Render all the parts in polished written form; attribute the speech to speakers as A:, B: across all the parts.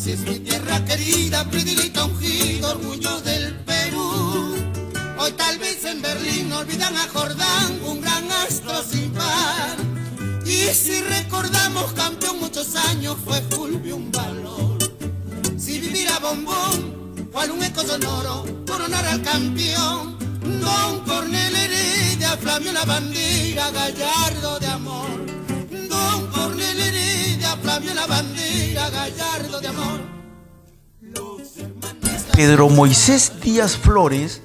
A: Si es mi tierra querida, predilecta, ungido, orgullo del Perú. Hoy tal vez en Berlín olvidan a Jordán, un gran astro sin par. Y si recordamos campeón muchos años fue Fulvio un valor. Si viviera bombón, cual un eco sonoro, coronar al campeón. Don Cornel Heredia, Flavio la bandera, gallardo de amor. Don Cornel Heredia, Flavio la bandera, gallardo de amor.
B: Pedro Moisés Díaz Flores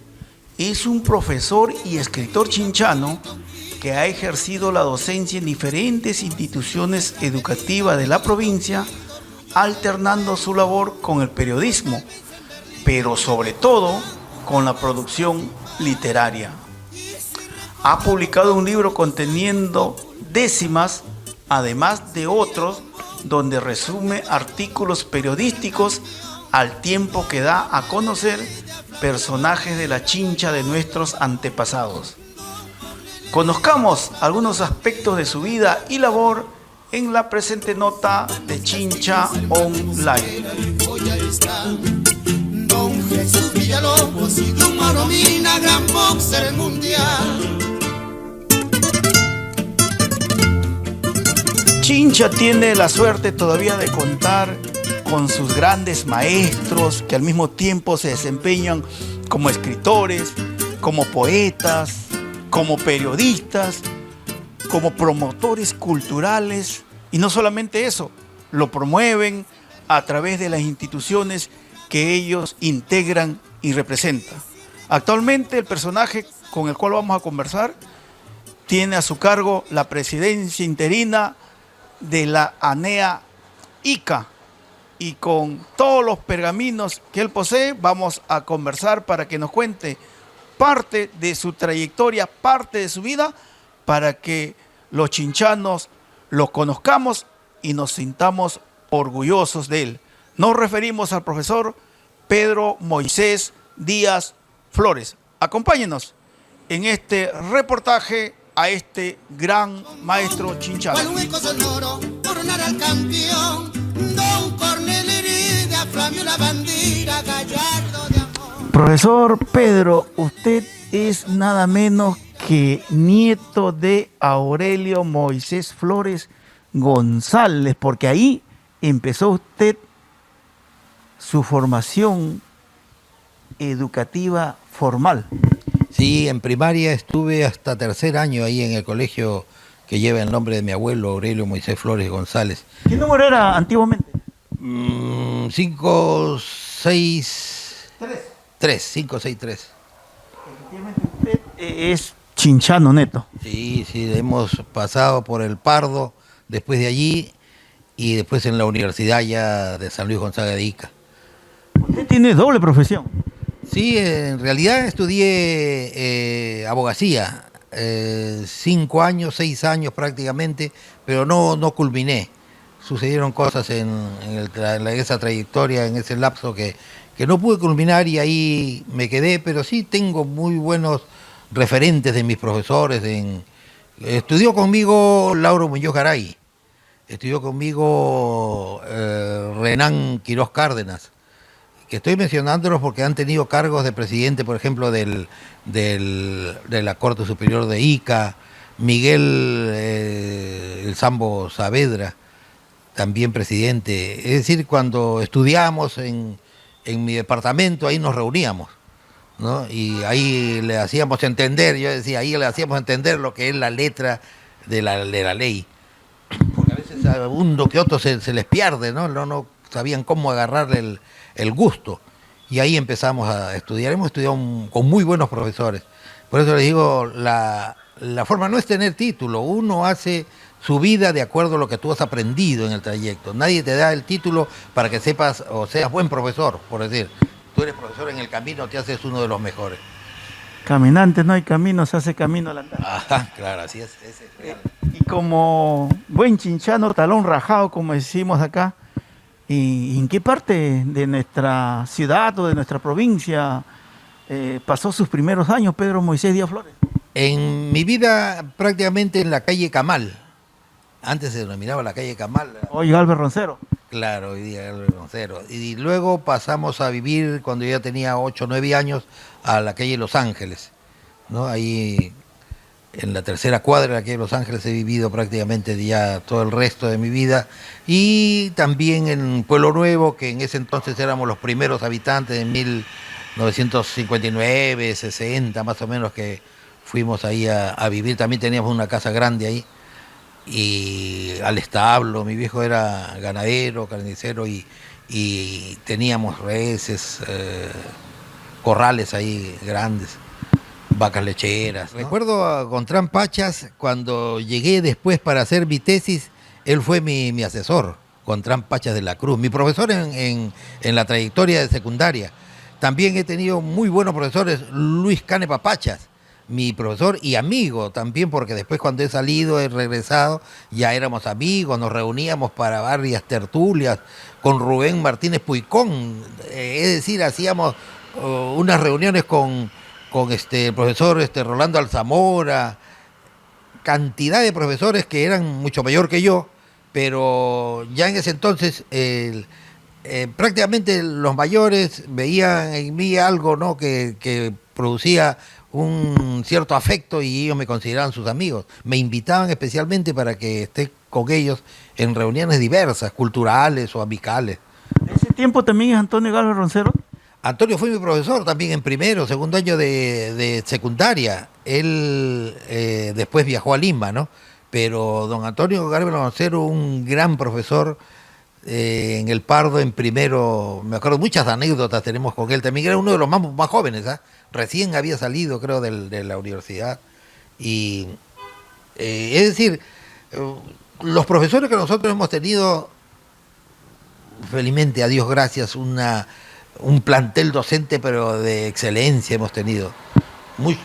B: es un profesor y escritor chinchano que ha ejercido la docencia en diferentes instituciones educativas de la provincia, alternando su labor con el periodismo, pero sobre todo con la producción literaria. Ha publicado un libro conteniendo décimas, además de otros, donde resume artículos periodísticos al tiempo que da a conocer personajes de la chincha de nuestros antepasados. Conozcamos algunos aspectos de su vida y labor en la presente nota de Chincha Online.
A: Don Jesús Villalobos y Don Maromina, gran boxer mundial.
B: Chincha tiene la suerte todavía de contar con sus grandes maestros que al mismo tiempo se desempeñan como escritores, como poetas, como periodistas, como promotores culturales, y no solamente eso, lo promueven a través de las instituciones que ellos integran y representan. Actualmente el personaje con el cual vamos a conversar tiene a su cargo la presidencia interina de la ANEA Ica, y con todos los pergaminos que él posee vamos a conversar para que nos cuente parte de su trayectoria, parte de su vida, para que los chinchanos lo conozcamos y nos sintamos orgullosos de él. Nos referimos al profesor Pedro Moisés Díaz Flores. Acompáñenos en este reportaje a este gran maestro chinchano.
A: Cual un eco sonoro, coronar al campeón. Don Cornel Heredia, Flavio la bandera, gallardo de amor.
B: Profesor Pedro, usted es nada menos que nieto de Aurelio Moisés Flores González, porque ahí empezó usted su formación educativa formal.
C: Sí, en primaria estuve hasta tercer año ahí en el colegio que lleva el nombre de mi abuelo, Aurelio Moisés Flores González.
B: ¿Qué número era antiguamente?
C: 5, 6... 3, 5, 6, 3.
B: Efectivamente usted es chinchano neto.
C: Sí, hemos pasado por el Pardo, después de allí, y después en la universidad ya de San Luis Gonzaga de Ica.
B: Usted tiene doble profesión.
C: Sí, en realidad estudié abogacía, 5 años, 6 años prácticamente, pero no culminé. Sucedieron cosas en esa trayectoria, en ese lapso que no pude culminar y ahí me quedé, pero sí tengo muy buenos referentes de mis profesores. Estudió conmigo Lauro Muñoz Garay, estudió conmigo Renán Quirós Cárdenas, que estoy mencionándolos porque han tenido cargos de presidente, por ejemplo, de la Corte Superior de Ica, Miguel el Sambo Saavedra, también presidente. Es decir, cuando estudiamos en mi departamento, ahí nos reuníamos, ¿no? Y ahí le hacíamos entender, yo decía, ahí le hacíamos entender lo que es la letra de la ley. Porque a veces a uno que otro se les pierde, ¿no? No sabían cómo agarrarle el gusto. Y ahí empezamos a estudiar. Hemos estudiado con muy buenos profesores. Por eso les digo, la forma no es tener título. Uno hace su vida de acuerdo a lo que tú has aprendido en el trayecto. Nadie te da el título para que sepas o seas buen profesor, por decir. Tú eres profesor en el camino, te haces uno de los mejores.
B: Caminante no hay camino, se hace camino al andar.
C: Ajá, claro, así es. Ese es real.
B: Y como buen chinchano, talón rajado, como decimos acá, ¿y en qué parte de nuestra ciudad o de nuestra provincia pasó sus primeros años Pedro Moisés Díaz Flores?
C: En mi vida prácticamente en la calle Camal. Antes se denominaba la calle Camal.
B: Oye, Albert Roncero.
C: Claro, hoy día Gabriel Roncero. Y luego pasamos a vivir, cuando yo ya tenía 8 o 9 años, a la calle Los Ángeles, ¿no? Ahí en la tercera cuadra de la calle Los Ángeles he vivido prácticamente ya todo el resto de mi vida. Y también en Pueblo Nuevo, que en ese entonces éramos los primeros habitantes de 1959, 60 más o menos, que fuimos ahí a vivir. También teníamos una casa grande ahí. Y al establo, mi viejo era ganadero, carnicero y teníamos reses, corrales ahí grandes, vacas lecheras, ¿no? Recuerdo a Gontrán Pachas, cuando llegué después para hacer mi tesis, él fue mi asesor, Gontrán Pachas de la Cruz, mi profesor en la trayectoria de secundaria. También he tenido muy buenos profesores, Luis Canepa Pachas, mi profesor y amigo también, porque después cuando he salido, he regresado, ya éramos amigos, nos reuníamos para varias tertulias con Rubén Martínez Puicón, es decir, hacíamos unas reuniones con el profesor Rolando Alzamora, cantidad de profesores que eran mucho mayor que yo, pero ya en ese entonces prácticamente los mayores veían en mí algo, ¿no?, que producía un cierto afecto y ellos me consideraban sus amigos. Me invitaban especialmente para que esté con ellos en reuniones diversas, culturales o amicales.
B: ¿De ese tiempo también es Antonio Galo Roncero?
C: Antonio fue mi profesor también en primero, segundo año de secundaria. Él después viajó a Lima, ¿no? Pero don Antonio Galo Roncero, un gran profesor en el Pardo en primero. Me acuerdo, muchas anécdotas tenemos con él. También era uno de los más jóvenes, ¿ah? Recién había salido, creo, de la universidad. Y es decir, los profesores que nosotros hemos tenido, felizmente, a Dios gracias, un plantel docente, pero de excelencia hemos tenido.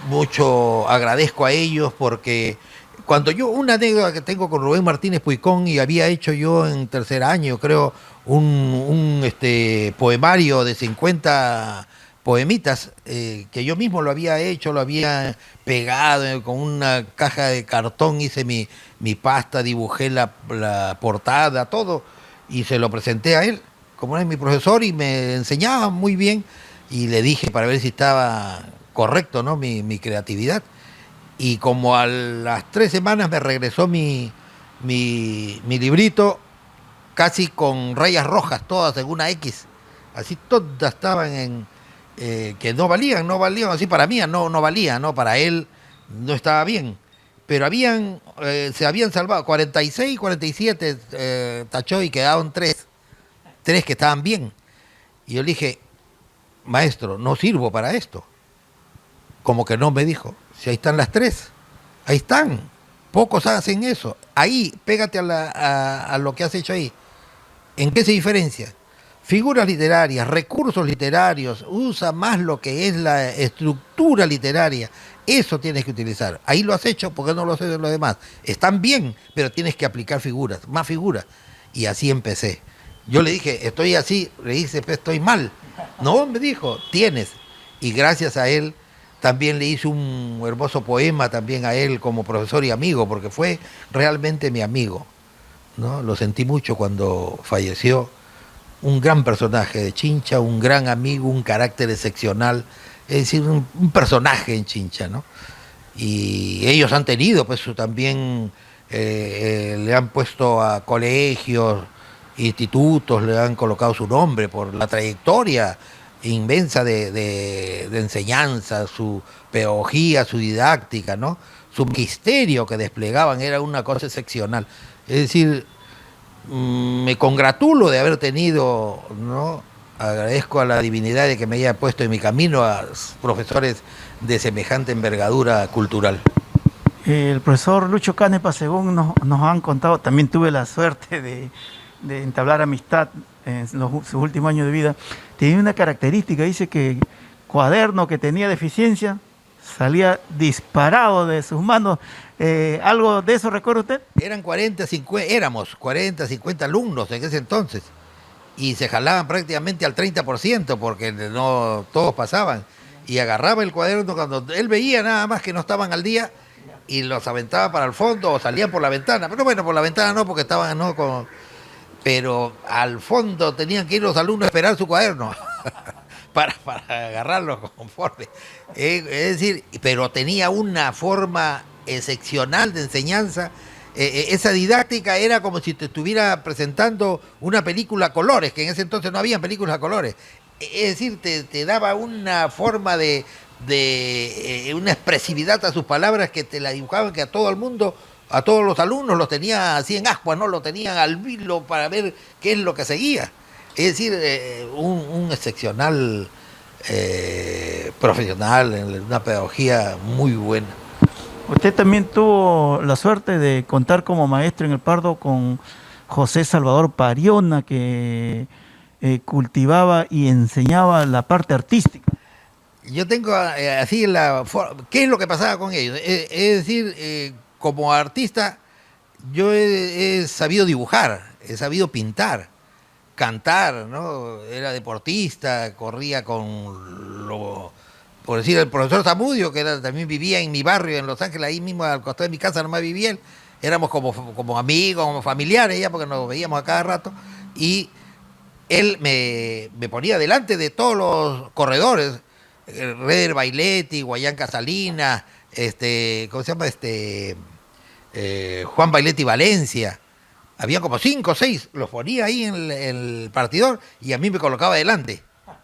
C: Mucho agradezco a ellos, porque cuando una anécdota que tengo con Rubén Martínez Puicón, y había hecho yo en tercer año, creo, un poemario de 50 poemitas, que yo mismo lo había hecho, lo había pegado con una caja de cartón, hice mi pasta, dibujé la portada, todo, y se lo presenté a él, como era mi profesor y me enseñaba muy bien, y le dije para ver si estaba correcto, ¿no?, mi creatividad. Y como a las 3 semanas me regresó mi librito, casi con rayas rojas, todas en una X, así todas estaban que no valían, así para mí no valía, ¿no? Para él no estaba bien, pero se habían salvado 46, 47, tachó, y quedaron 3 que estaban bien. Y yo le dije, maestro, no sirvo para esto. Como que no, me dijo, si ahí están las 3, ahí están, pocos hacen eso, ahí, pégate a lo que has hecho ahí. ¿En qué se diferencia? Figuras literarias, recursos literarios, usa más lo que es la estructura literaria. Eso tienes que utilizar. Ahí lo has hecho, ¿por qué no lo haces de lo demás? Están bien, pero tienes que aplicar figuras, más figuras. Y así empecé. Yo le dije, estoy así, le dije, estoy mal. No, me dijo, tienes. Y gracias a él también le hice un hermoso poema también a él como profesor y amigo, porque fue realmente mi amigo, ¿no? Lo sentí mucho cuando falleció. Un gran personaje de Chincha, un gran amigo, un carácter excepcional, es decir, un personaje en Chincha, ¿no? Y ellos han tenido, pues también le han puesto a colegios, institutos, le han colocado su nombre por la trayectoria inmensa de enseñanza, su pedagogía, su didáctica, ¿no? Su magisterio que desplegaban era una cosa excepcional. Es decir, me congratulo de haber tenido, ¿no? Agradezco a la divinidad de que me haya puesto en mi camino a profesores de semejante envergadura cultural.
B: El profesor Lucho Canepa, según nos han contado, también tuve la suerte de entablar amistad en sus últimos años de vida. Tenía una característica, dice que cuaderno que tenía deficiencia salía disparado de sus manos. ¿Algo de eso recuerda usted?
C: Éramos 40, 50 alumnos en ese entonces, y se jalaban prácticamente al 30%, porque no todos pasaban, y agarraba el cuaderno cuando él veía nada más que no estaban al día, y los aventaba para el fondo o salían por la ventana. Pero bueno, por la ventana no, porque estaban, ¿no?, pero al fondo tenían que ir los alumnos a esperar su cuaderno para agarrarlo conforme. Es decir, pero tenía una forma excepcional de enseñanza. Esa didáctica era como si te estuviera presentando una película a colores, que en ese entonces no había películas a colores. Es decir, te daba una forma de una expresividad a sus palabras que te la dibujaban, que a todo el mundo, a todos los alumnos los tenía así en ascuas, ¿no? Lo tenían al vilo para ver qué es lo que seguía. Es decir, un excepcional profesional en una pedagogía muy buena.
B: Usted también tuvo la suerte de contar como maestro en el Pardo con José Salvador Pariona, que cultivaba y enseñaba la parte artística.
C: Yo tengo así ¿qué es lo que pasaba con ellos? Es decir, como artista, yo he sabido dibujar, he sabido pintar, cantar, ¿no? Era deportista, corría por decir, el profesor Zamudio, que también vivía en mi barrio, en Los Ángeles, ahí mismo al costado de mi casa, nomás vivía él. Éramos como amigos, como familiares ya, porque nos veíamos a cada rato. Y él me ponía delante de todos los corredores, Reder Bailetti, Guayán Casalina, ¿cómo se llama? Juan Bailetti Valencia. Había como 5 o 6, los ponía ahí en el partidor y a mí me colocaba adelante,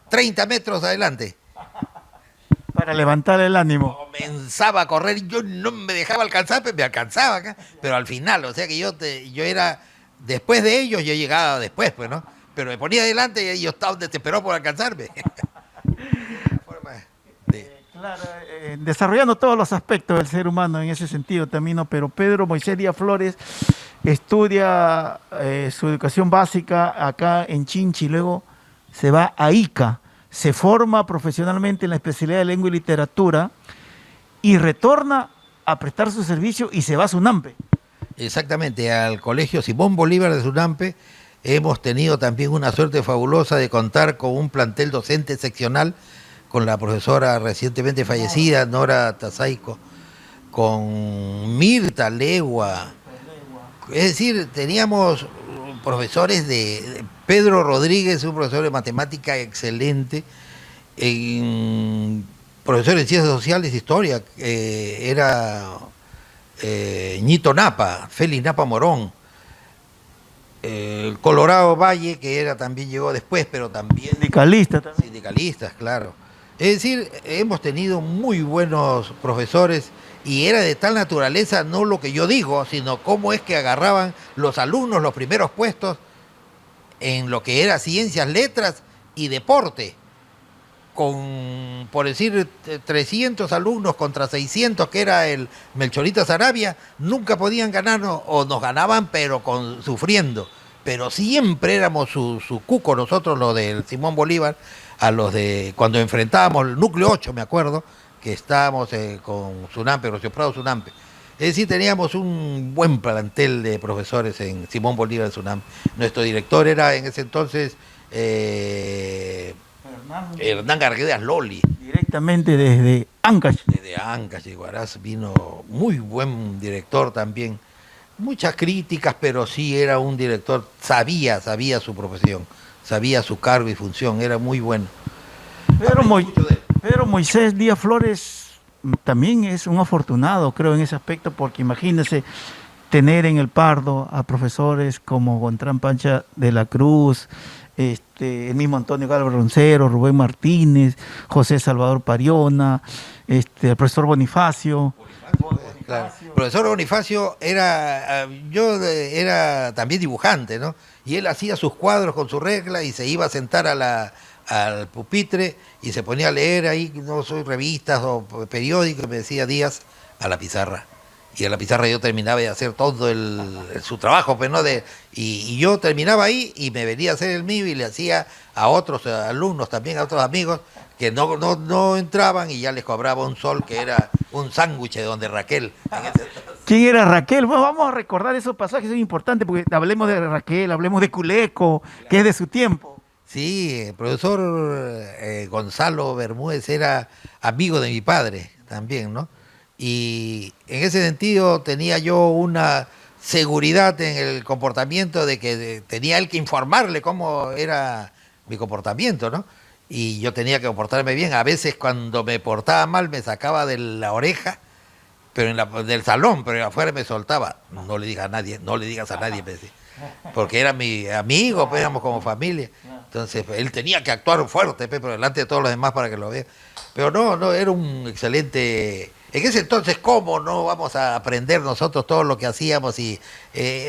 C: 30 metros adelante.
B: Para levantar el ánimo.
C: Comenzaba a correr y yo no me dejaba alcanzar, pero me alcanzaba acá. Pero al final, o sea que yo era, después de ellos, yo llegaba después, pues, ¿no? Pero me ponía adelante y ellos estaban desesperados por alcanzarme.
B: Claro, desarrollando todos los aspectos del ser humano en ese sentido también, ¿no? Pero Pedro Moisés Díaz Flores estudia su educación básica acá en Chinchi, luego se va a Ica, se forma profesionalmente en la especialidad de lengua y literatura y retorna a prestar su servicio y se va a Sunampe.
C: Exactamente, al Colegio Simón Bolívar de Sunampe. Hemos tenido también una suerte fabulosa de contar con un plantel docente seccional, con la profesora recientemente fallecida, Nora Tazaico, con Mirta Legua. Es decir, teníamos profesores de Pedro Rodríguez, un profesor de matemática excelente, profesor en ciencias sociales e historia, era Ñito Napa, Félix Napa Morón, el Colorado Valle, que también llegó después, pero también sindicalistas, claro. Es decir, hemos tenido muy buenos profesores y era de tal naturaleza, no lo que yo digo, sino cómo es que agarraban los alumnos los primeros puestos en lo que era ciencias, letras y deporte. Por decir, 300 alumnos contra 600, que era el Melchorita Sarabia, nunca podían ganarnos, o nos ganaban, pero sufriendo. Pero siempre éramos su cuco, nosotros los del Simón Bolívar, a los de cuando enfrentábamos el núcleo 8, me acuerdo, que estábamos con Sunampe, Rocío Prado Sunampe. Es decir, teníamos un buen plantel de profesores en Simón Bolívar de Sunampe. Nuestro director era en ese entonces Hernán Garguedas Loli.
B: Directamente desde Ancash.
C: Desde Ancash y Huaraz vino muy buen director también. Muchas críticas, pero sí era un director, sabía su profesión, sabía su cargo y función, era muy bueno.
B: Pedro Moisés Díaz Flores también es un afortunado, creo, en ese aspecto, porque imagínese tener en el Pardo a profesores como Gontrán Pancha de la Cruz, el mismo Antonio Galvez Roncero, Rubén Martínez, José Salvador Pariona, el profesor Bonifacio.
C: Claro. El profesor Bonifacio era también dibujante, ¿no? Y él hacía sus cuadros con su regla y se iba a sentar al pupitre y se ponía a leer ahí, no soy revistas o periódicos, me decía Díaz, a la pizarra. Y a la pizarra yo terminaba de hacer todo su trabajo, pues, ¿no? Y yo terminaba ahí y me venía a hacer el mío y le hacía a otros alumnos, también a otros amigos, que no entraban y ya les cobraba un sol, que era un sándwich de donde Raquel.
B: ¿Quién era Raquel? Bueno, vamos a recordar esos pasajes, son importantes, porque hablemos de Raquel, hablemos de Culeco, que es de su tiempo.
C: Sí, el profesor Gonzalo Bermúdez era amigo de mi padre también, ¿no? Y en ese sentido tenía yo una seguridad en el comportamiento de que tenía él que informarle cómo era mi comportamiento, ¿no? Y yo tenía que comportarme bien. A veces cuando me portaba mal me sacaba de la oreja, pero del salón, pero afuera me soltaba. No le digas a nadie, no le digas a nadie, me decía. Porque era mi amigo, pues éramos como familia. Entonces él tenía que actuar fuerte, pero delante de todos los demás para que lo vean. Pero no, era un excelente... En ese entonces, ¿cómo no vamos a aprender nosotros todo lo que hacíamos? Y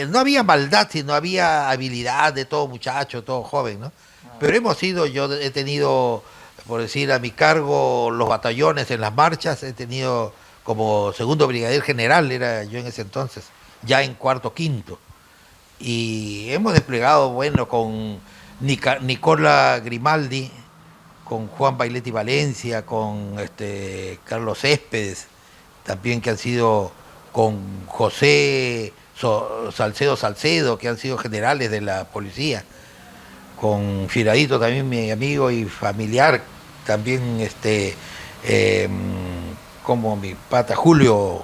C: no había maldad, sino había habilidad de todo muchacho, todo joven, ¿no? Pero yo he tenido, por decir, a mi cargo los batallones en las marchas, he tenido como segundo brigadier general, era yo en ese entonces, ya en cuarto, quinto. Y hemos desplegado, bueno, con Nicola Grimaldi, con Juan Bailetti Valencia, con Carlos Céspedes, también que han sido con José Salcedo, que han sido generales de la policía, con Firadito también mi amigo y familiar, también como mi pata Julio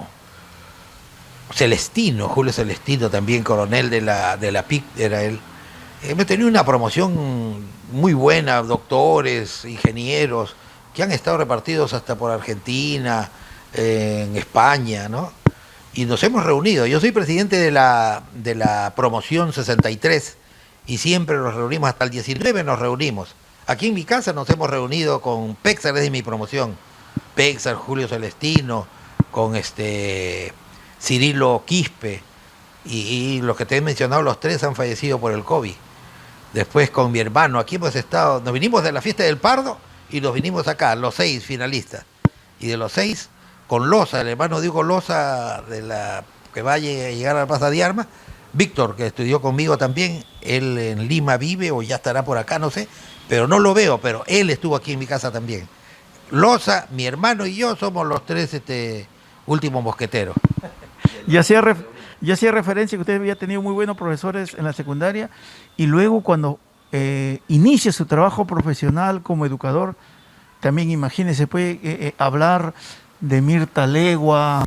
C: Celestino también coronel de la PIC era él. Hemos tenido una promoción muy buena, doctores, ingenieros, que han estado repartidos hasta por Argentina, en España, ¿no? Y nos hemos reunido. Yo soy presidente de la promoción 63 y siempre nos reunimos, hasta el 19 nos reunimos. Aquí en mi casa nos hemos reunido con Péxar, es de mi promoción. Péxar, Julio Celestino, con Cirilo Quispe, y los que te he mencionado, los tres han fallecido por el COVID. Después con mi hermano, aquí hemos estado, nos vinimos de la fiesta del Pardo y nos vinimos acá, los 6 finalistas. Y de los 6, con Loza, el hermano Diego Loza, que va a llegar a la Plaza de Armas, Víctor, que estudió conmigo también, él en Lima vive o ya estará por acá, no sé, pero no lo veo, pero él estuvo aquí en mi casa también. Loza, mi hermano y yo somos los 3 últimos mosqueteros.
B: Y hacía referencia que usted había tenido muy buenos profesores en la secundaria y luego cuando inicia su trabajo profesional como educador, también imagínese, puede hablar de Mirta Legua,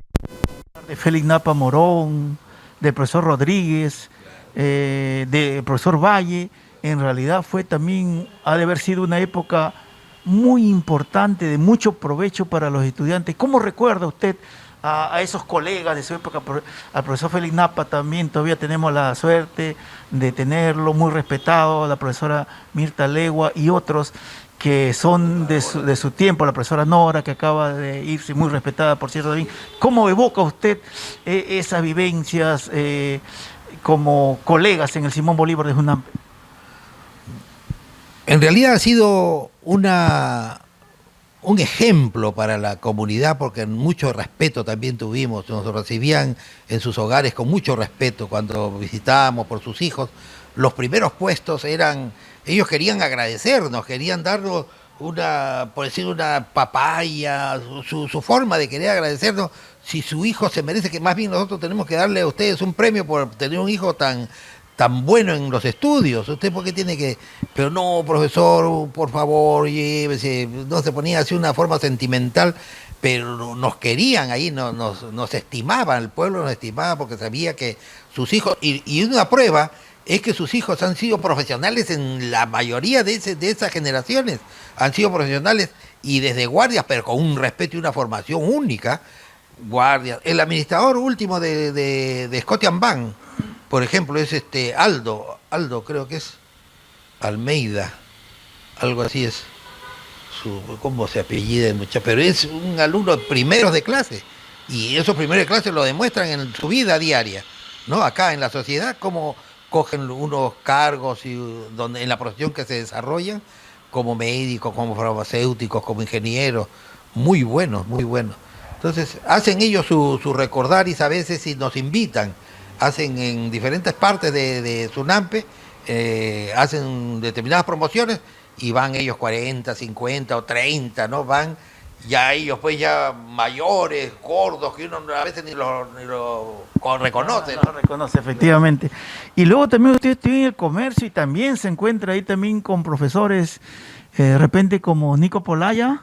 B: de Félix Napa Morón, del profesor Rodríguez, del profesor Valle. En realidad ha de haber sido una época muy importante, de mucho provecho para los estudiantes. ¿Cómo recuerda usted a esos colegas de su época? Al profesor Félix Napa también todavía tenemos la suerte de tenerlo muy respetado, la profesora Mirta Legua y otros que son de su tiempo, la profesora Nora, que acaba de irse, muy respetada, por cierto, también. ¿Cómo evoca usted esas vivencias como colegas en el Simón Bolívar de Junampe?
C: En realidad ha sido un ejemplo para la comunidad, porque mucho respeto también tuvimos, nos recibían en sus hogares con mucho respeto cuando visitábamos por sus hijos. Los primeros puestos ellos querían agradecernos, querían darnos por decir, una papaya, su forma de querer agradecernos. Si su hijo se merece, que más bien nosotros tenemos que darle a ustedes un premio por tener un hijo tan bueno en los estudios. ¿Usted por qué tiene que...? Pero no, profesor, por favor, llévese. No, se ponía así una forma sentimental, pero nos querían ahí, nos estimaban, el pueblo nos estimaba porque sabía que sus hijos... Y una prueba es que sus hijos han sido profesionales en la mayoría de esas generaciones. Han sido profesionales y desde guardias, pero con un respeto y una formación única. Guardias. El administrador último de Scotiabank, por ejemplo, es Aldo creo que es Almeida, algo así es cómo se apellida el muchacho, pero es un alumno primeros de clase, y esos primeros de clase lo demuestran en su vida diaria, ¿no? Acá en la sociedad, cómo cogen unos cargos en la profesión que se desarrollan, como médicos, como farmacéuticos, como ingenieros, muy buenos, muy buenos. Entonces, hacen ellos su recordaris a veces y nos invitan. Hacen en diferentes partes de Sunampe, hacen determinadas promociones y van ellos 40, 50 o 30, ¿no? Van ya ellos pues ya mayores, gordos, que uno a veces ni lo reconoce.
B: No reconoce, efectivamente. Y luego también usted estudia en el comercio y también se encuentra ahí también con profesores, de repente como Nico Polaya,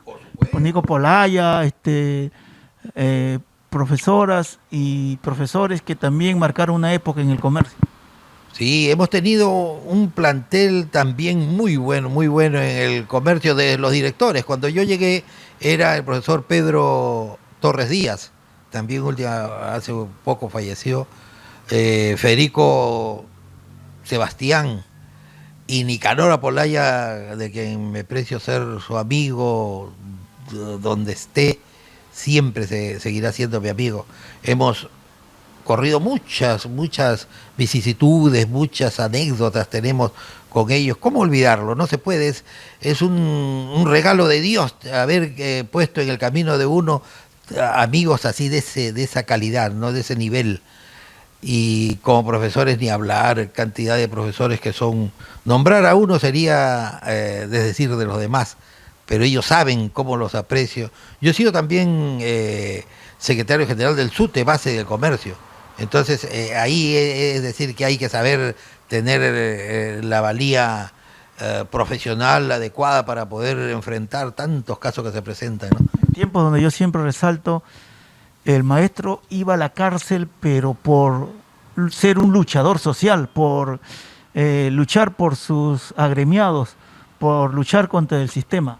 B: profesoras y profesores que también marcaron una época en el comercio.
C: Sí, hemos tenido un plantel también muy bueno en el comercio de los directores. Cuando yo llegué era el profesor Pedro Torres Díaz, también hace poco falleció, Federico Sebastián y Nicanor Apolaya, de quien me precio ser su amigo donde esté, siempre seguirá siendo mi amigo. Hemos corrido muchas vicisitudes, muchas anécdotas tenemos con ellos. ¿Cómo olvidarlo? No se puede, es un regalo de Dios haber puesto en el camino de uno amigos así de esa calidad, ¿no? De ese nivel. Y como profesores ni hablar, cantidad de profesores que son... Nombrar a uno sería desdecir de los demás, pero ellos saben cómo los aprecio. Yo he sido también secretario general del SUTE, base del comercio. Entonces, ahí es decir que hay que saber tener la valía profesional adecuada para poder enfrentar tantos casos que se presentan, ¿no?
B: Tiempos donde yo siempre resalto, el maestro iba a la cárcel, pero por ser un luchador social, por luchar por sus agremiados, por luchar contra el sistema.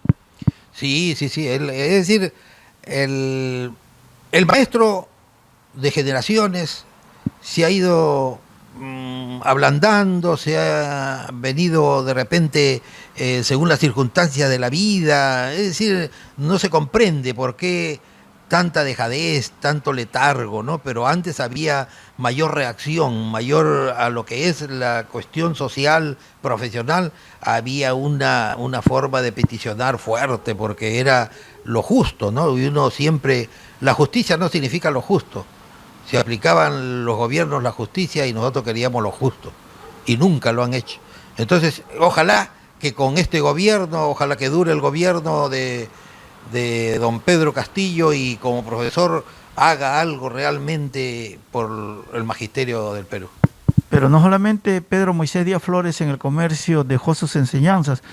C: Sí. Es decir, el maestro de generaciones se ha ido ablandando, se ha venido de repente según las circunstancias de la vida, es decir, no se comprende por qué tanta dejadez, tanto letargo, ¿no? Pero antes había mayor reacción, mayor a lo que es la cuestión social, profesional, había una forma de peticionar fuerte, porque era lo justo, ¿no? Y uno siempre, la justicia no significa lo justo. Se aplicaban los gobiernos la justicia y nosotros queríamos lo justo, y nunca lo han hecho. Entonces, ojalá que con este gobierno, ojalá que dure el gobierno de don Pedro Castillo y como profesor haga algo realmente por el magisterio del Perú.
B: Pero no solamente Pedro Moisés Díaz Flores en el comercio dejó sus enseñanzas,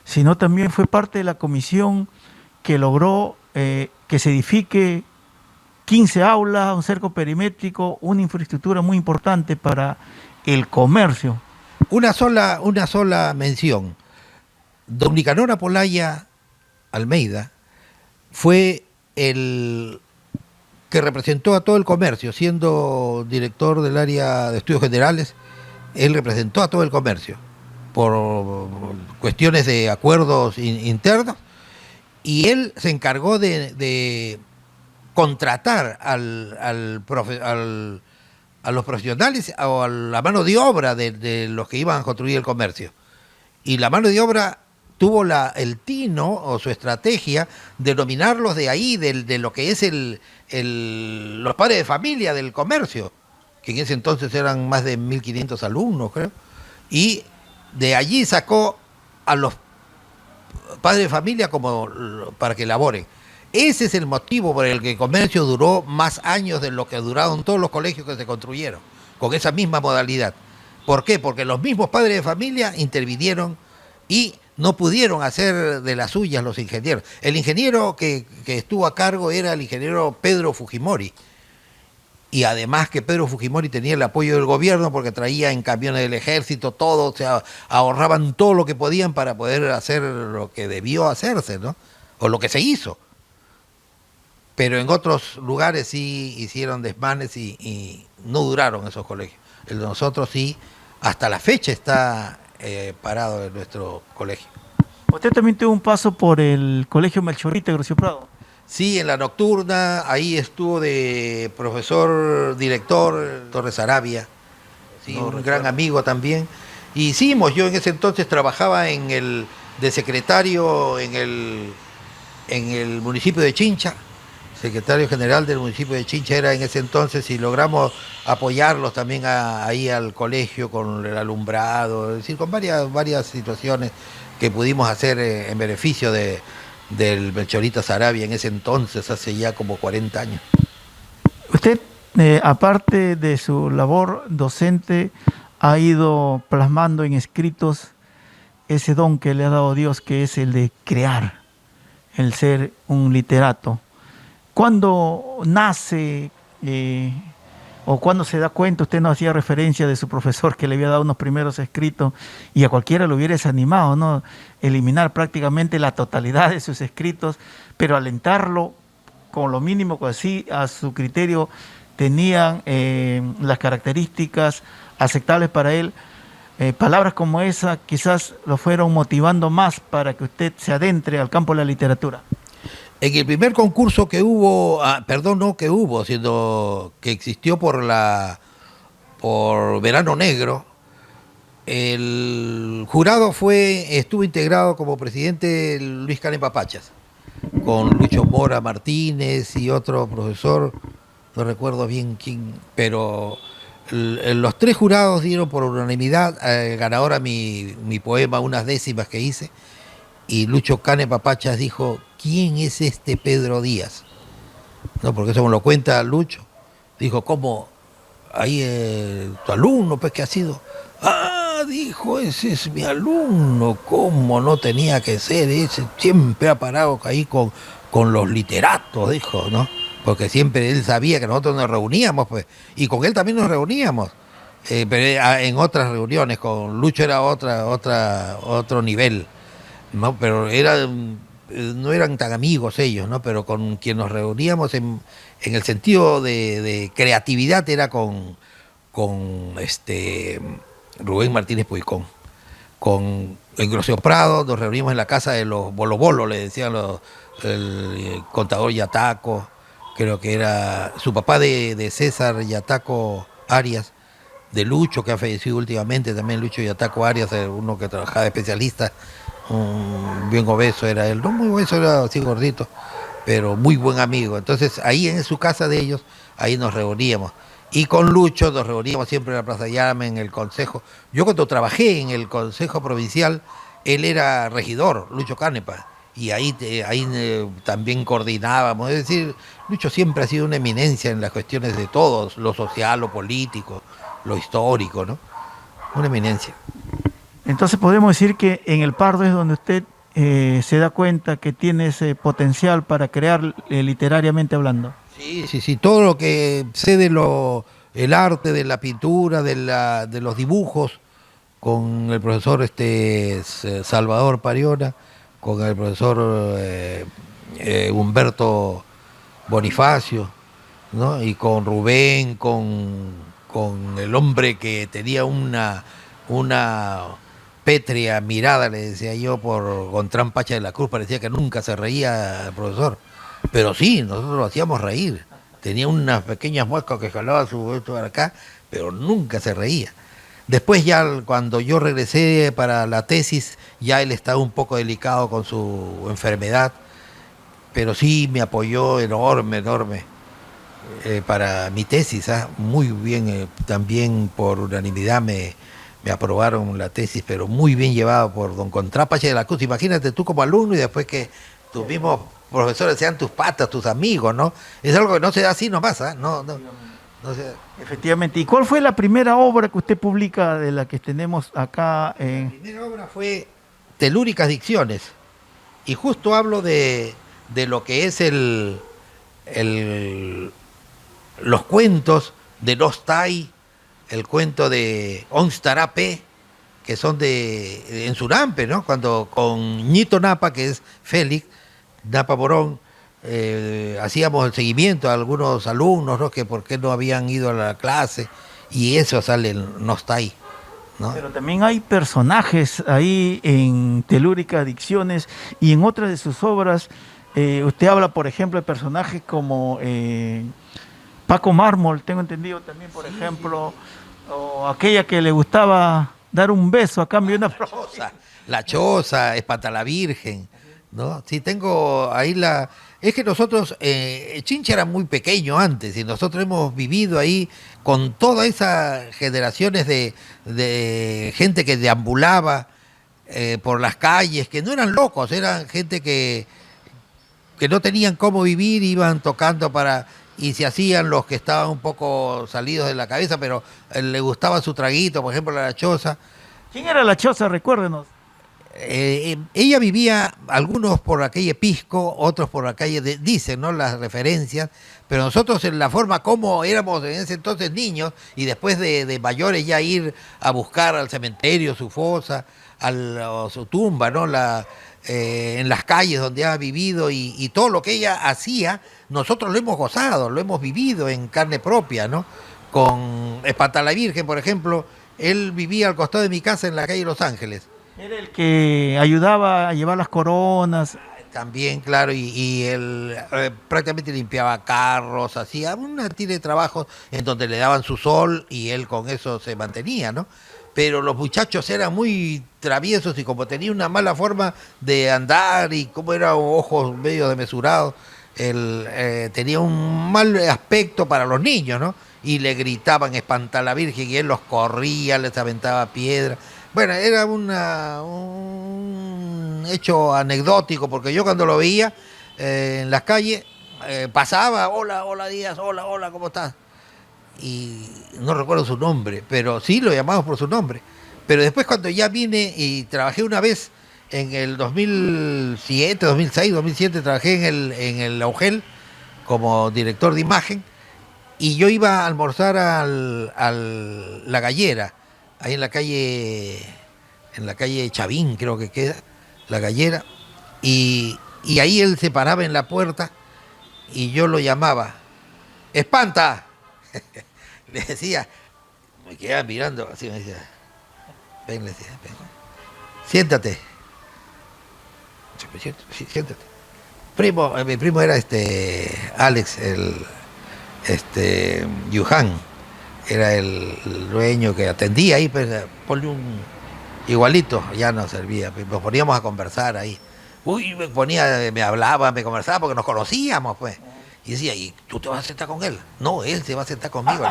B: sino también fue parte de la comisión que logró que se edifique 15 aulas, un cerco perimétrico, una infraestructura muy importante para el comercio.
C: Una sola mención. Don Nicanor Apolaya Almeida fue el que representó a todo el comercio, siendo director del área de estudios generales, él representó a todo el comercio por cuestiones de acuerdos internos, y él se encargó de contratar a los profesionales o a la mano de obra de los que iban a construir el comercio. Y la mano de obra tuvo el tino o su estrategia de nominarlos de ahí, de lo que es los padres de familia del comercio, que en ese entonces eran más de 1.500 alumnos, creo, y de allí sacó a los padres de familia como para que elaboren. Ese es el motivo por el que el comercio duró más años de lo que duraron todos los colegios que se construyeron, con esa misma modalidad. ¿Por qué? Porque los mismos padres de familia intervinieron y no pudieron hacer de las suyas los ingenieros. El ingeniero que estuvo a cargo era el ingeniero Pedro Fujimori. Y además que Pedro Fujimori tenía el apoyo del gobierno porque traía en camiones del ejército todo, o sea, ahorraban todo lo que podían para poder hacer lo que debió hacerse, ¿no? O lo que se hizo. Pero en otros lugares sí hicieron desmanes y no duraron esos colegios. El de nosotros sí, hasta la fecha está parado en nuestro colegio.
B: Usted también tuvo un paso por el Colegio Melchorita de Grocio Prado.
C: Sí, en la nocturna, ahí estuvo de profesor, director, Torres Arabia, sí, un gran amigo también. Y hicimos, yo en ese entonces trabajaba de secretario en el municipio de Chincha, secretario general del municipio de Chincha era en ese entonces, y logramos apoyarlos también ahí al colegio con el alumbrado, es decir, con varias situaciones que pudimos hacer en beneficio del Melchorita Sarabia en ese entonces, hace ya como 40 años.
B: Usted, aparte de su labor docente, ha ido plasmando en escritos ese don que le ha dado Dios, que es el de crear, el ser un literato. ¿Cuándo nace o cuándo se da cuenta? Usted nos hacía referencia de su profesor que le había dado unos primeros escritos y a cualquiera lo hubiera desanimado, ¿no? Eliminar prácticamente la totalidad de sus escritos, pero alentarlo con lo mínimo que así a su criterio tenían las características aceptables para él. Palabras como esa quizás lo fueron motivando más para que usted se adentre al campo de la literatura.
C: En el primer concurso que hubo, no que hubo, sino que existió por Verano Negro, el jurado estuvo integrado como presidente Luis Canepa Pachas, con Lucho Mora Martínez y otro profesor, no recuerdo bien quién, pero los tres jurados dieron por unanimidad ganador a mi poema Unas décimas que hice, y Lucho Canepa Pachas dijo: ¿quién es este Pedro Díaz? No, porque eso me lo cuenta Lucho. Dijo: ¿cómo? Ahí tu alumno, pues, ¿qué ha sido? Ah, dijo, ese es mi alumno, ¿cómo no tenía que ser? Ese siempre ha parado ahí con los literatos, dijo, ¿no? Porque siempre él sabía que nosotros nos reuníamos, pues, y con él también nos reuníamos, pero en otras reuniones. Con Lucho era otro nivel, ¿no? Pero no eran tan amigos ellos, ¿no? Pero con quien nos reuníamos en el sentido de creatividad era con Rubén Martínez Puicón. En Grosio Prado nos reunimos en la casa de los Bolo, le decían el contador Yataco, creo que era su papá de César Yataco Arias, de Lucho, que ha fallecido últimamente también, Lucho Yataco Arias, uno que trabajaba de especialista, bien obeso era él, no muy obeso, era así gordito, pero muy buen amigo. Entonces ahí en su casa de ellos, ahí nos reuníamos. Y con Lucho nos reuníamos siempre en la Plaza Llame, en el Consejo. Yo cuando trabajé en el Consejo Provincial, él era regidor, Lucho Canepa, y ahí también coordinábamos. Es decir, Lucho siempre ha sido una eminencia en las cuestiones de todos, lo social, lo político, lo histórico, ¿no? Una eminencia.
B: Entonces podemos decir que en el Pardo es donde usted se da cuenta que tiene ese potencial para crear literariamente hablando.
C: Sí, todo lo que sé el arte, de la pintura, de los dibujos, con el profesor Salvador Pariona, con el profesor Humberto Bonifacio, ¿no? Y con Rubén, con el hombre que tenía una pétrea mirada, le decía yo, por Gontrán Pacha de la Cruz, parecía que nunca se reía el profesor. Pero sí, nosotros lo hacíamos reír. Tenía unas pequeñas muecas que jalaba su esto para acá, pero nunca se reía. Después ya cuando yo regresé para la tesis, ya él estaba un poco delicado con su enfermedad, pero sí me apoyó enorme para mi tesis. Muy bien, también por unanimidad me aprobaron la tesis, pero muy bien llevado por don Contrapache de la Cruz. Imagínate tú como alumno y después que tus mismos profesores sean tus patas, tus amigos, ¿no? Es algo que no se da así nomás, no se da.
B: Efectivamente. ¿Y cuál fue la primera obra que usted publica de la que tenemos acá?
C: La primera obra fue Telúricas Dicciones, y justo hablo de lo que es los cuentos de Nostay, el cuento de Onstarape, que son en Surampe, ¿no? Cuando con Ñito Napa, que es Félix Napa Morón, hacíamos el seguimiento a algunos alumnos, ¿no? Que por qué no habían ido a la clase, y eso sale en Nostay, ¿no?
B: Pero también hay personajes ahí en Telúricas Dicciones y en otras de sus obras. Usted habla, por ejemplo, de personajes como Paco Mármol, tengo entendido también, por ejemplo, o aquella que le gustaba dar un beso a cambio de una
C: La Choza, Espanta la Virgen, ¿no? Sí, tengo ahí Es que nosotros, Chincha era muy pequeño antes, y nosotros hemos vivido ahí con todas esas generaciones de gente que deambulaba por las calles, que no eran locos, eran gente que no tenían cómo vivir, iban tocando y se hacían los que estaban un poco salidos de la cabeza, pero le gustaba su traguito, por ejemplo, la Choza.
B: ¿Quién era la Choza? Recuérdenos.
C: Ella vivía, algunos por la calle Pisco, otros por la calle, dicen, ¿no?, las referencias, pero nosotros en la forma como éramos en ese entonces niños y después de mayores ya ir a buscar al cementerio, su fosa, o su tumba, ¿no?, en las calles donde ha vivido y todo lo que ella hacía, nosotros lo hemos gozado, lo hemos vivido en carne propia, ¿no? Con Espanta la Virgen, por ejemplo, él vivía al costado de mi casa en la calle Los Ángeles.
B: Era el que ayudaba a llevar las coronas.
C: También, claro, y él prácticamente limpiaba carros, hacía una tira de trabajos en donde le daban su sol y él con eso se mantenía, ¿no? Pero los muchachos eran muy traviesos y como tenía una mala forma de andar y como era ojos medio desmesurados, él tenía un mal aspecto para los niños, ¿no? Y le gritaban espanta a la Virgen y él los corría, les aventaba piedras. Bueno, era un hecho anecdótico, porque yo cuando lo veía en las calles, pasaba, hola, hola Díaz, hola, hola, ¿cómo estás? Y no recuerdo su nombre, pero sí lo llamamos por su nombre. Pero después cuando ya vine y trabajé una vez en el 2007, 2006, 2007, trabajé en el Augel como director de imagen y yo iba a almorzar La Gallera, ahí en la calle Chavín, creo que queda, La Gallera, y ahí él se paraba en la puerta y yo lo llamaba, ¡espanta! Le decía, me quedaba mirando, así me decía, ven, le decía, ven, siéntate. Yo me siento, sí, siéntate. Mi primo era Alex, Yuhan, era el dueño que atendía ahí, pues ponle un igualito, ya no servía, nos poníamos a conversar ahí. Uy, me hablaba, me conversaba porque nos conocíamos, pues. Y decía, ¿y tú te vas a sentar con él? No, él se va a sentar conmigo.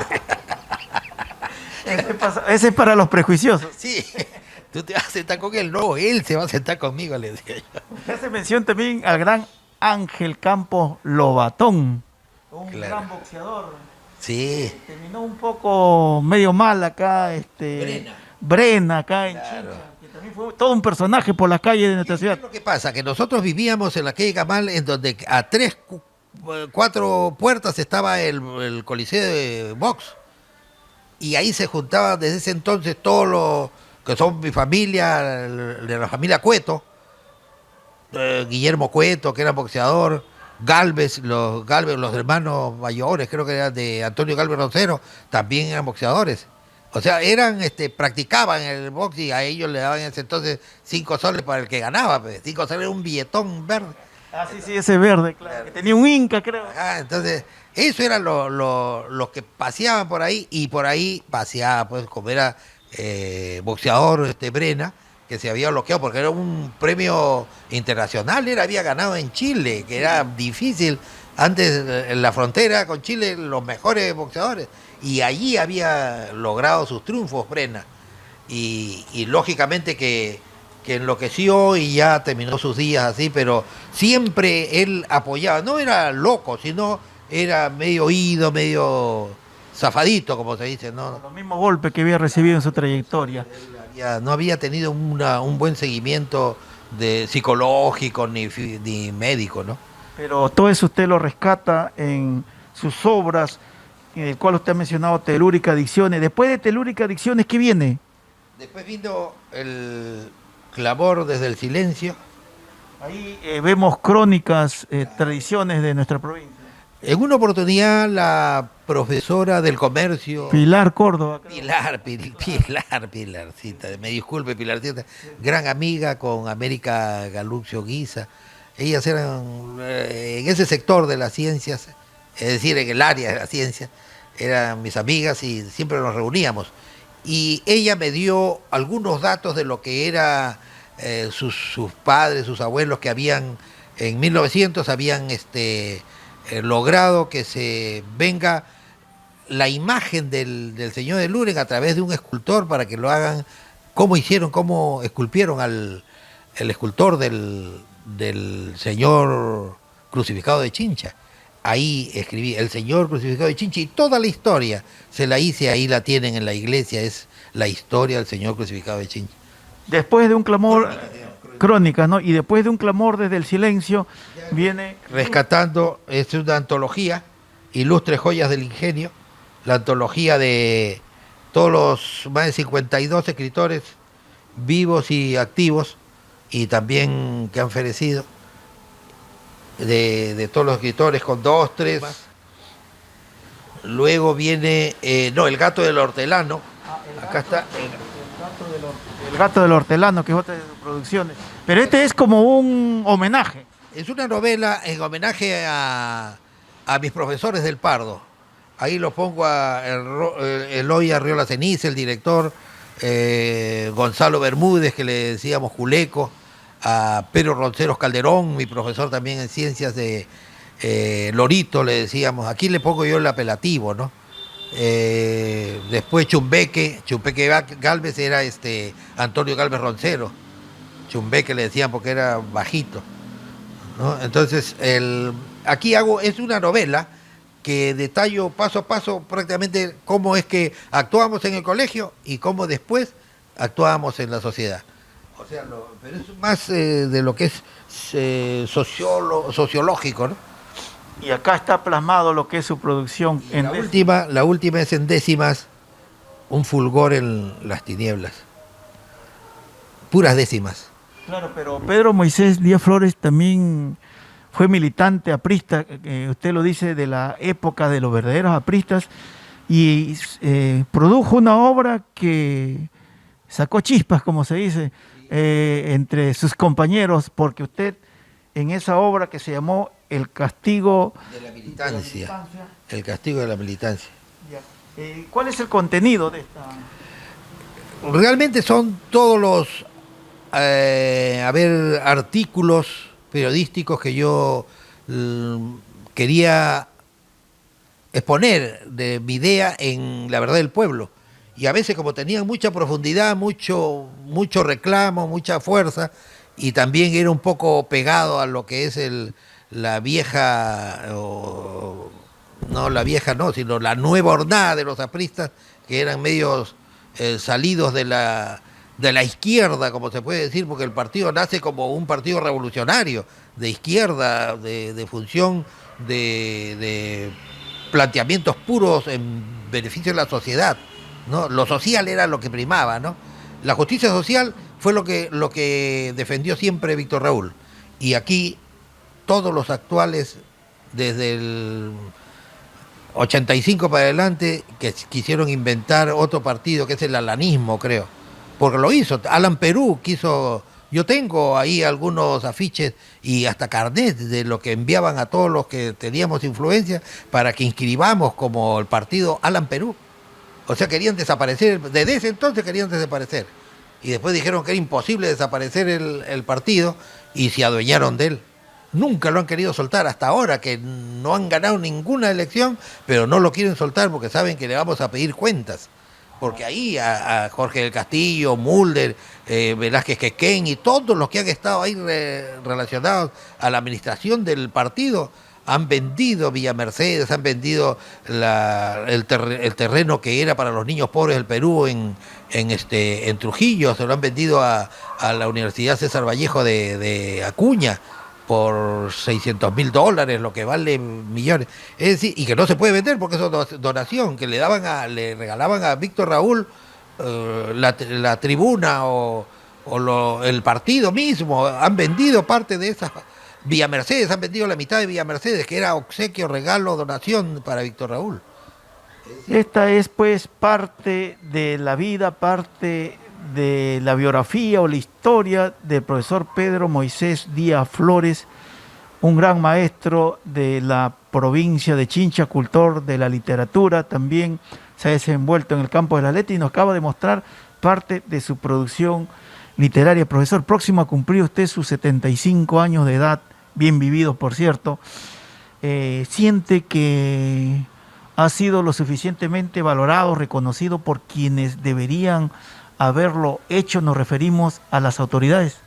B: Ese es para los prejuiciosos.
C: Sí, tú te vas a sentar con él. No, él se va a sentar conmigo, le decía yo.
B: Hace mención también al gran Ángel Campos Lobatón, un gran boxeador.
C: Sí.
B: Terminó un poco medio mal acá, Brena acá en
C: Claro.
B: Chincha, que también fue todo un personaje por las calles de nuestra ciudad.
C: ¿Qué es lo que pasa? Que nosotros vivíamos en la calle Camal, en donde a 4 puertas estaba el coliseo de box. Y ahí se juntaban desde ese entonces todos los que son mi familia, de la familia Cueto, Guillermo Cueto, que era boxeador, Galvez, los hermanos mayores, creo que eran de Antonio Galvez Rosero, también eran boxeadores. O sea, practicaban el box y a ellos le daban en ese entonces 5 soles para el que ganaba. 5 soles era un billetón verde.
B: Ah, sí, ese verde, claro. Que tenía un Inca, creo.
C: Entonces, eso era lo que paseaban por ahí, y por ahí paseaba, pues, como era boxeador Brena, que se había bloqueado porque era un premio internacional, él había ganado en Chile, que era difícil, antes en la frontera con Chile, los mejores boxeadores, y allí había logrado sus triunfos Brena, y lógicamente que enloqueció y ya terminó sus días así, pero siempre él apoyaba, no era loco, sino era medio oído, medio zafadito, como se dice, ¿no?
B: Los mismos golpes que había recibido en su trayectoria.
C: No había tenido un buen seguimiento psicológico ni médico, ¿no?
B: Pero todo eso usted lo rescata en sus obras, en el cual usted ha mencionado Telúrica Adicciones. Después de Telúrica Adicciones, ¿qué viene?
C: Después vino el Clamor desde el Silencio.
B: Ahí vemos crónicas, tradiciones de nuestra provincia.
C: En una oportunidad la profesora del comercio...
B: Pilar Córdoba.
C: Pilarcita, me disculpe Pilarcita, gran amiga con América Galuxio Guisa. Ellas eran en ese sector de las ciencias, es decir, en el área de las ciencias, eran mis amigas y siempre nos reuníamos. Y ella me dio algunos datos de lo que era sus padres, sus abuelos, que habían, en 1900 habían logrado que se venga la imagen del señor de Luren a través de un escultor para que lo hagan, cómo esculpieron el escultor del señor crucificado de Chincha. Ahí escribí el señor crucificado de Chincha y toda la historia se la hice, ahí la tienen en la iglesia, es la historia del señor crucificado de Chincha.
B: Después de un clamor, Crónicas, ¿no? Y después de Un clamor desde el silencio viene...
C: Rescatando, es una antología, Ilustres joyas del ingenio, la antología de todos los más de 52 escritores vivos y activos, y también que han fallecido, de todos los escritores, con 2, 3. Luego viene, El gato del hortelano. Acá está.
B: El gato del hortelano, que es otra de sus producciones. Pero este es como un homenaje.
C: Es una novela en homenaje a mis profesores del Pardo. Ahí lo pongo a Eloy Arriola Ceniza, el director, Gonzalo Bermúdez, que le decíamos Juleco, a Pedro Ronceros Calderón, mi profesor también en ciencias de Lorito, le decíamos. Aquí le pongo yo el apelativo, ¿no? Después Chumbeque Galvez era Antonio Galvez Roncero. Chumbeque le decían porque era bajito, ¿no? Entonces, aquí es una novela que detallo paso a paso prácticamente cómo es que actuamos en el colegio y cómo después actuamos en la sociedad. O sea, pero es más de lo que es sociológico, ¿no?
B: Y acá está plasmado lo que es su producción.
C: La última es en décimas, Un fulgor en las tinieblas. Puras décimas.
B: Claro, pero Pedro Moisés Díaz Flores también fue militante aprista, usted lo dice, de la época de los verdaderos apristas, y produjo una obra que sacó chispas, como se dice, entre sus compañeros, porque usted en esa obra que se llamó El castigo
C: de la militancia. El castigo de la militancia.
B: ¿Cuál es el contenido de esta?
C: Realmente son todos los artículos periodísticos que yo quería exponer de mi idea en La Verdad del Pueblo. Y a veces, como tenían mucha profundidad, mucho reclamo, mucha fuerza, y también era un poco pegado a lo que es la vieja, sino la nueva hornada de los apristas, que eran medios salidos de la izquierda, como se puede decir, porque el partido nace como un partido revolucionario, de izquierda, de función de planteamientos puros en beneficio de la sociedad, ¿no? Lo social era lo que primaba, ¿no? La justicia social fue lo que defendió siempre Víctor Raúl. Y aquí todos los actuales, desde el 85 para adelante, que quisieron inventar otro partido, que es el alanismo, creo. Porque lo hizo. Alan Perú quiso... Yo tengo ahí algunos afiches y hasta carnet de lo que enviaban a todos los que teníamos influencia para que inscribamos como el partido Alan Perú. O sea, querían desaparecer. Desde ese entonces querían desaparecer. Y después dijeron que era imposible desaparecer el partido y se adueñaron de él. Nunca lo han querido soltar hasta ahora, que no han ganado ninguna elección, pero no lo quieren soltar porque saben que le vamos a pedir cuentas. Porque ahí a Jorge del Castillo, Mulder, Velázquez Quequén y todos los que han estado ahí relacionados a la administración del partido han vendido Villa Mercedes, han vendido el terreno que era para los niños pobres del Perú en Trujillo, se lo han vendido a la Universidad César Vallejo de Acuña por $600.000, lo que vale millones. Es decir, y que no se puede vender porque eso es donación, que le regalaban a Víctor Raúl la tribuna o el partido mismo. Han vendido parte de esa Villa Mercedes, han vendido la mitad de Villa Mercedes, que era obsequio, regalo, donación para Víctor Raúl.
B: Esta es pues parte de la vida, parte de la biografía o la historia del profesor Pedro Moisés Díaz Flores, un gran maestro de la provincia de Chincha, cultor de la literatura, también se ha desenvuelto en el campo de la letra y nos acaba de mostrar parte de su producción literaria. Profesor, próximo a cumplir usted sus 75 años de edad, bien vividos por cierto, ¿siente que ha sido lo suficientemente valorado, reconocido por quienes deberían haberlo hecho? Nos referimos a las autoridades.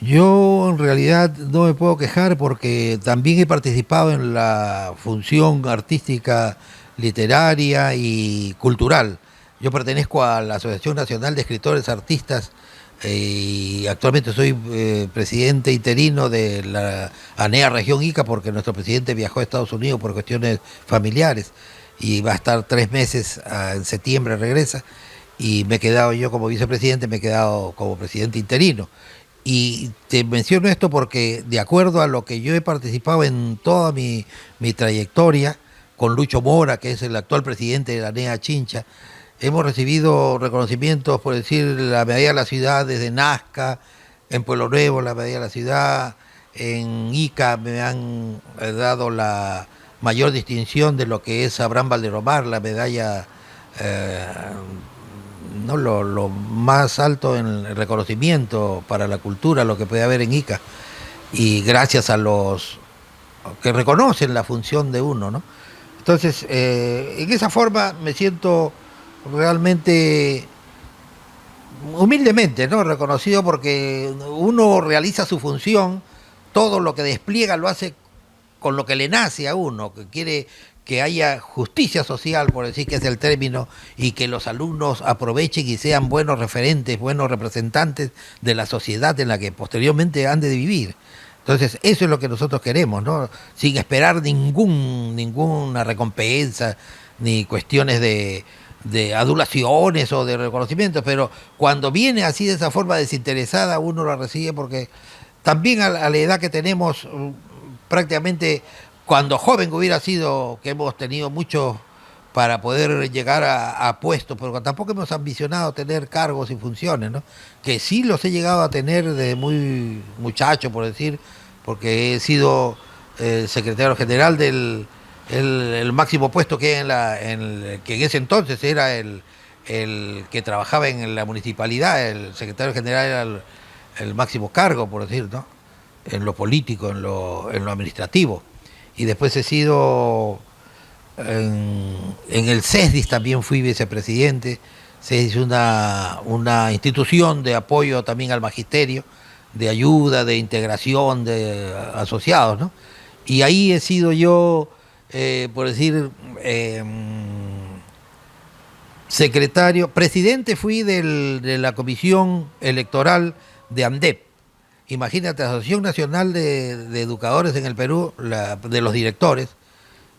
C: Yo en realidad no me puedo quejar porque también he participado en la función artística, literaria y cultural. Yo pertenezco a la Asociación Nacional de Escritores Artistas y actualmente soy presidente interino de la ANEA Región Ica, porque nuestro presidente viajó a Estados Unidos por cuestiones familiares y va a estar 3 meses, en septiembre regresa, y me he quedado yo como vicepresidente, me he quedado como presidente interino. Y te menciono esto porque, de acuerdo a lo que yo he participado en toda mi trayectoria, con Lucho Mora, que es el actual presidente de la ANEA Chincha, hemos recibido reconocimientos, por decir, la medalla de la ciudad desde Nazca, en Pueblo Nuevo, la medalla de la ciudad, en Ica me han dado la mayor distinción de lo que es Abraham Valderomar, la medalla, no lo más alto en el reconocimiento para la cultura, lo que puede haber en Ica, y gracias a los que reconocen la función de uno, ¿no? Entonces, en esa forma me siento realmente humildemente, ¿no?, reconocido, porque uno realiza su función, todo lo que despliega lo hace con lo que le nace a uno, que quiere que haya justicia social, por decir que es el término, y que los alumnos aprovechen y sean buenos referentes, buenos representantes de la sociedad en la que posteriormente han de vivir. Entonces, eso es lo que nosotros queremos, ¿no?, sin esperar ninguna recompensa, ni cuestiones de adulaciones o de reconocimientos, pero cuando viene así de esa forma desinteresada, uno la recibe, porque también a la edad que tenemos, prácticamente cuando joven hubiera sido que hemos tenido mucho para poder llegar a puestos, pero tampoco hemos ambicionado tener cargos y funciones, ¿no?, que sí los he llegado a tener de muy muchacho, por decir, porque he sido secretario general del el máximo puesto que que en ese entonces era el que trabajaba en la municipalidad. El secretario general era el máximo cargo, por decir, ¿no?, en lo político, en lo administrativo. Y después he sido en el CESDIS, también fui vicepresidente. CESDIS es una institución de apoyo también al magisterio, de ayuda, de integración de asociados, ¿no? Y ahí he sido yo, por decir, secretario, presidente fui de la comisión electoral de ANDEP. Imagínate, Asociación Nacional de Educadores en el Perú, de los directores,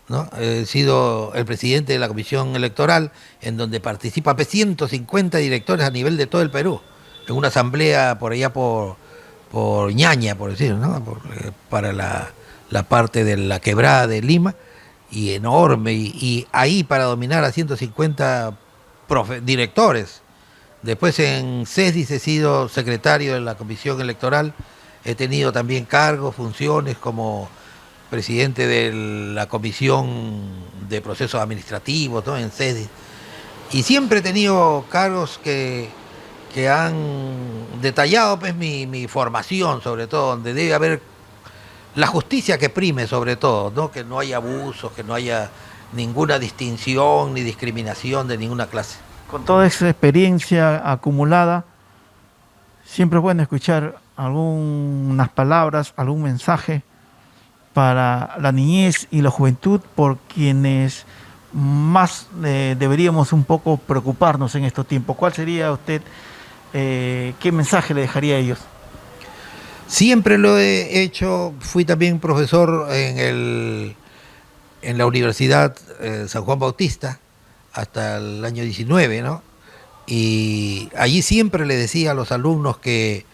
C: ¿no? He sido el presidente de la comisión electoral, en donde participan 150 directores a nivel de todo el Perú, en una asamblea por allá por Ñaña, por decir, ¿no?, para la parte de la quebrada de Lima, y enorme, y ahí para dominar a 150 directores. Después en CESDIS he sido secretario de la comisión electoral, he tenido también cargos, funciones como presidente de la comisión de procesos administrativos, ¿no?, en CESDIS, y siempre he tenido cargos que han detallado, pues, mi formación, sobre todo, donde debe haber la justicia que prime, sobre todo, ¿no?, que no haya abusos, que no haya ninguna distinción ni discriminación de ninguna clase.
B: Con toda esa experiencia acumulada, siempre es bueno escuchar algunas palabras, algún mensaje para la niñez y la juventud, por quienes más deberíamos un poco preocuparnos en estos tiempos. ¿Cuál sería usted, qué mensaje le dejaría a ellos?
C: Siempre lo he hecho, fui también profesor en la Universidad San Juan Bautista hasta el año 19, ¿no? Y allí siempre le decía a los alumnos que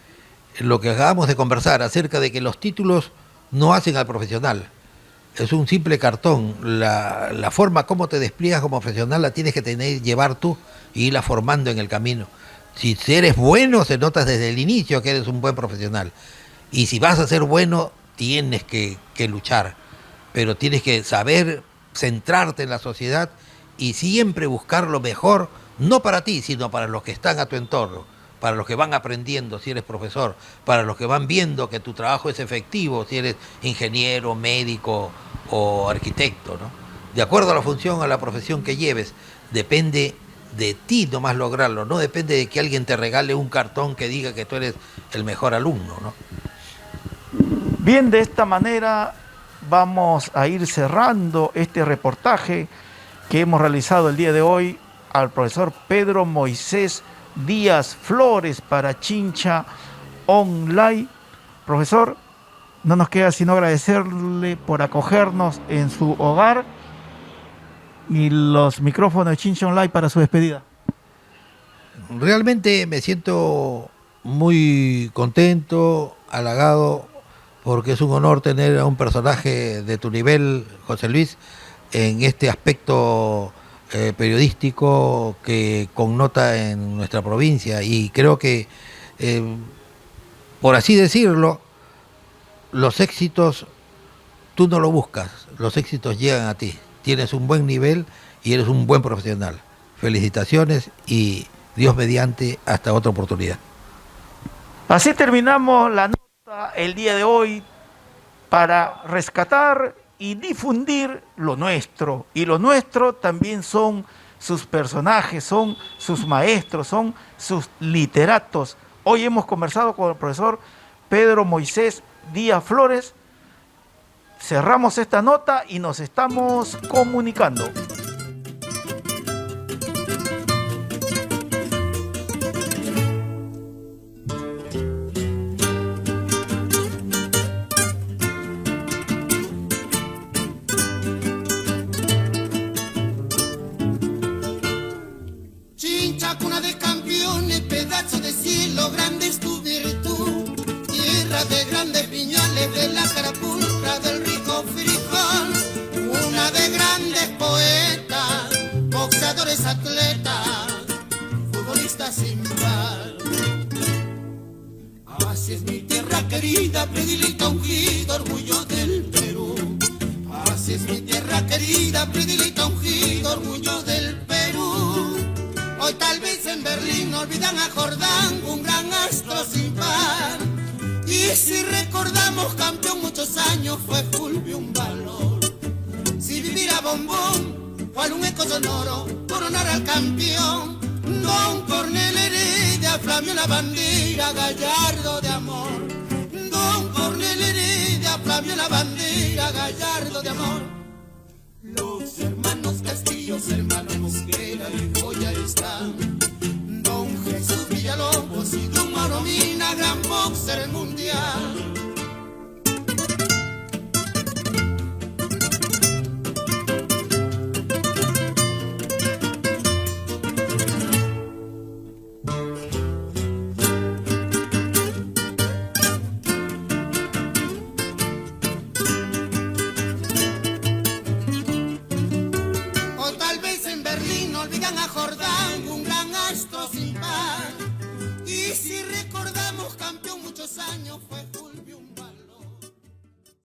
C: lo que acabamos de conversar acerca de que los títulos no hacen al profesional, es un simple cartón. La forma como te despliegas como profesional la tienes que llevar tú y irla formando en el camino. Si eres bueno, se nota desde el inicio que eres un buen profesional. Y si vas a ser bueno, tienes que luchar, pero tienes que saber centrarte en la sociedad y siempre buscar lo mejor, no para ti, sino para los que están a tu entorno, para los que van aprendiendo si eres profesor, para los que van viendo que tu trabajo es efectivo si eres ingeniero, médico o arquitecto, ¿no? De acuerdo a la función, a la profesión que lleves, depende de ti nomás lograrlo, no depende de que alguien te regale un cartón que diga que tú eres el mejor alumno, ¿no?
B: Bien, de esta manera vamos a ir cerrando este reportaje que hemos realizado el día de hoy al profesor Pedro Moisés Díaz Flores para Chincha Online. Profesor, no nos queda sino agradecerle por acogernos en su hogar y los micrófonos de Chincha Online para su despedida.
C: Realmente me siento muy contento, halagado, porque es un honor tener a un personaje de tu nivel, José Luis, en este aspecto periodístico que connota en nuestra provincia. Y creo que, por así decirlo, los éxitos tú no lo buscas, los éxitos llegan a ti. Tienes un buen nivel y eres un buen profesional. Felicitaciones y Dios mediante, hasta otra oportunidad.
B: Así terminamos la nota el día de hoy para rescatar y difundir lo nuestro. Y lo nuestro también son sus personajes, son sus maestros, son sus literatos. Hoy hemos conversado con el profesor Pedro Moisés Díaz Flores. Cerramos esta nota y nos estamos comunicando.
A: Chincha, cuna de campeones, pedazo de cielo, grande es tu virtud. Tierra de grandes viñales, de la carapulcra, del rico frijol. Una de grandes poetas, boxeadores, atletas, futbolistas sin par. Así es mi tierra querida, predilecta, ungido, orgullo del Perú. Así es mi tierra querida, predilecta, ungido, orgullo del Perú. Hoy tal vez en Berlín olvidan a Jordán, un gran astro sin par. Y si recordamos campeón muchos años fue Fulvio un valor. Si viviera Bombón, cual un eco sonoro, coronar al campeón. Don Cornel Heredia flameó la bandera, gallardo de amor. Don Cornel Heredia flameó la bandera, gallardo de amor. Los hermanos Castillos, hermanos Mosquera y Joya están. Don Jesús Villalobos y Don Mauro Mina, gran boxer mundial. Olvidan a Jordán, un gran astro sin par. Y si recordamos campeón muchos años fue